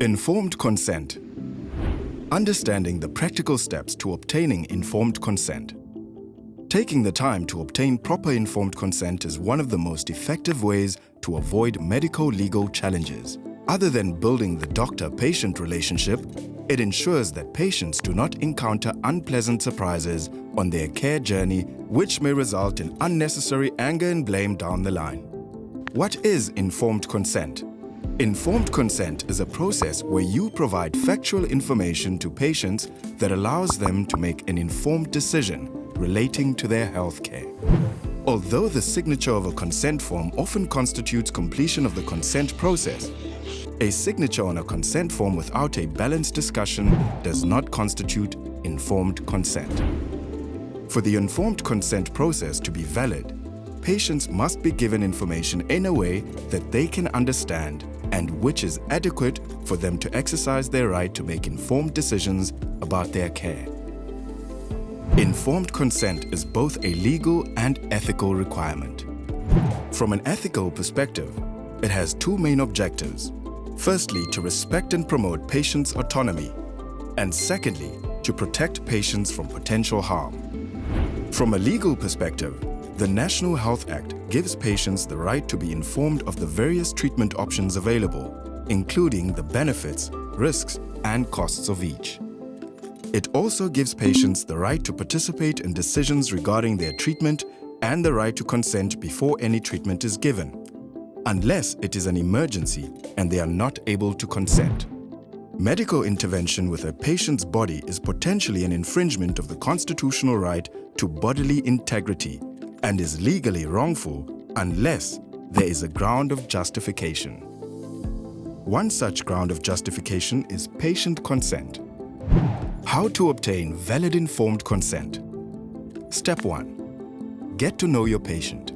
Informed consent. Understanding the practical steps to obtaining informed consent. Taking the time to obtain proper informed consent is one of the most effective ways to avoid medico-legal challenges. Other than building the doctor-patient relationship, it ensures that patients do not encounter unpleasant surprises on their care journey, which may result in unnecessary anger and blame down the line. What is informed consent? Informed consent is a process where you provide factual information to patients that allows them to make an informed decision relating to their health care. Although the signature of a consent form often constitutes completion of the consent process, a signature on a consent form without a balanced discussion does not constitute informed consent. For the informed consent process to be valid, patients must be given information in a way that they can understand and which is adequate for them to exercise their right to make informed decisions about their care. Informed consent is both a legal and ethical requirement. From an ethical perspective, it has two main objectives. Firstly, to respect and promote patients' autonomy, and secondly, to protect patients from potential harm. From a legal perspective, the National Health Act gives patients the right to be informed of the various treatment options available, including the benefits, risks, and costs of each. It also gives patients the right to participate in decisions regarding their treatment and the right to consent before any treatment is given, unless it is an emergency and they are not able to consent. Medical intervention with a patient's body is potentially an infringement of the constitutional right to bodily integrity and is legally wrongful unless there is a ground of justification. One such ground of justification is patient consent. How to obtain valid informed consent. Step 1. Get to know your patient.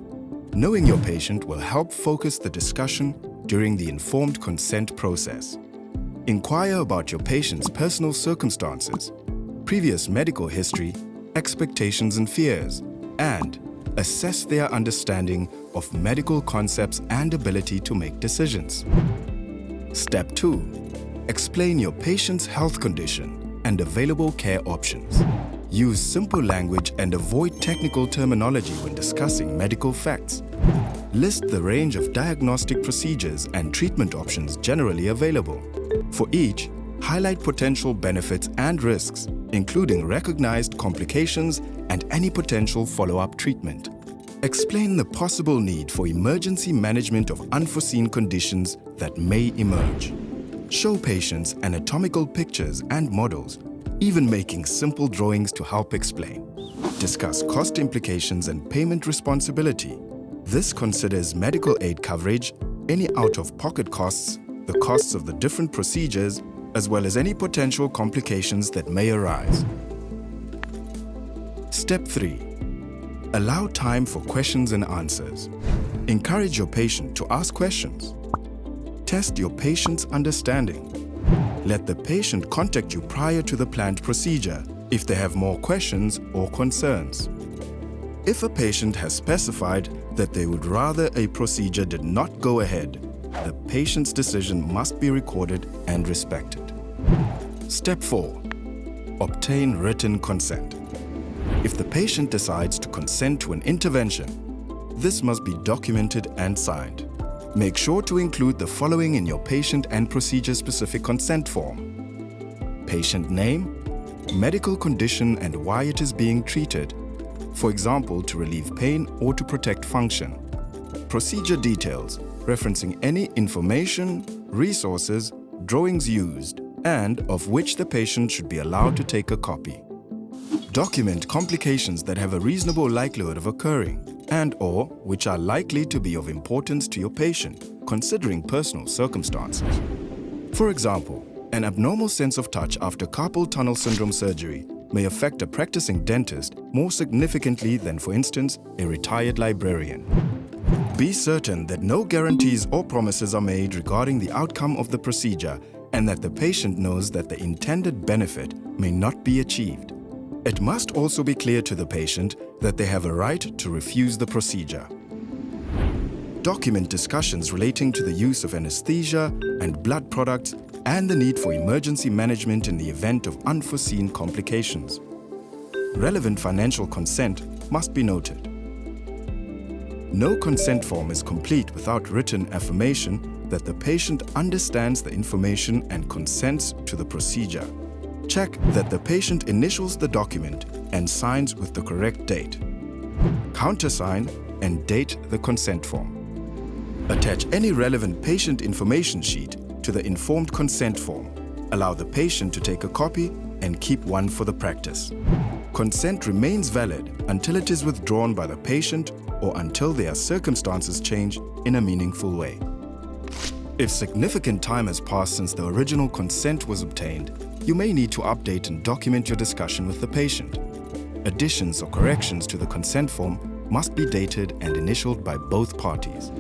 Knowing your patient will help focus the discussion during the informed consent process. Inquire about your patient's personal circumstances, previous medical history, expectations and fears, and assess their understanding of medical concepts and ability to make decisions. Step 2. Explain your patient's health condition and available care options. Use simple language and avoid technical terminology when discussing medical facts. List the range of diagnostic procedures and treatment options generally available. For each, highlight potential benefits and risks, including recognized complications and any potential follow-up treatment. Explain the possible need for emergency management of unforeseen conditions that may emerge. Show patients anatomical pictures and models, even making simple drawings to help explain. Discuss cost implications and payment responsibility. This considers medical aid coverage, any out-of-pocket costs, the costs of the different procedures, as well as any potential complications that may arise. Step 3. Allow time for questions and answers. Encourage your patient to ask questions. Test your patient's understanding. Let the patient contact you prior to the planned procedure if they have more questions or concerns. If a patient has specified that they would rather a procedure did not go ahead, the patient's decision must be recorded and respected. Step 4. Obtain written consent. If the patient decides to consent to an intervention, this must be documented and signed. Make sure to include the following in your patient and procedure-specific consent form: patient name, medical condition and why it is being treated, for example, to relieve pain or to protect function. Procedure details, referencing any information, resources, drawings used, and of which the patient should be allowed to take a copy. Document complications that have a reasonable likelihood of occurring and/or which are likely to be of importance to your patient, considering personal circumstances. For example, an abnormal sense of touch after carpal tunnel syndrome surgery may affect a practicing dentist more significantly than, for instance, a retired librarian. Be certain that no guarantees or promises are made regarding the outcome of the procedure and that the patient knows that the intended benefit may not be achieved. It must also be clear to the patient that they have a right to refuse the procedure. Document discussions relating to the use of anesthesia and blood products and the need for emergency management in the event of unforeseen complications. Relevant financial consent must be noted. No consent form is complete without written affirmation that the patient understands the information and consents to the procedure. Check that the patient initials the document and signs with the correct date. Countersign and date the consent form. Attach any relevant patient information sheet to the informed consent form. Allow the patient to take a copy and keep one for the practice. Consent remains valid until it is withdrawn by the patient or until their circumstances change in a meaningful way. If significant time has passed since the original consent was obtained, you may need to update and document your discussion with the patient. Additions or corrections to the consent form must be dated and initialed by both parties.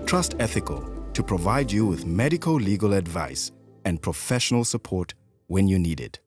Trust EthiQal to provide you with medico-legal advice and professional support when you need it.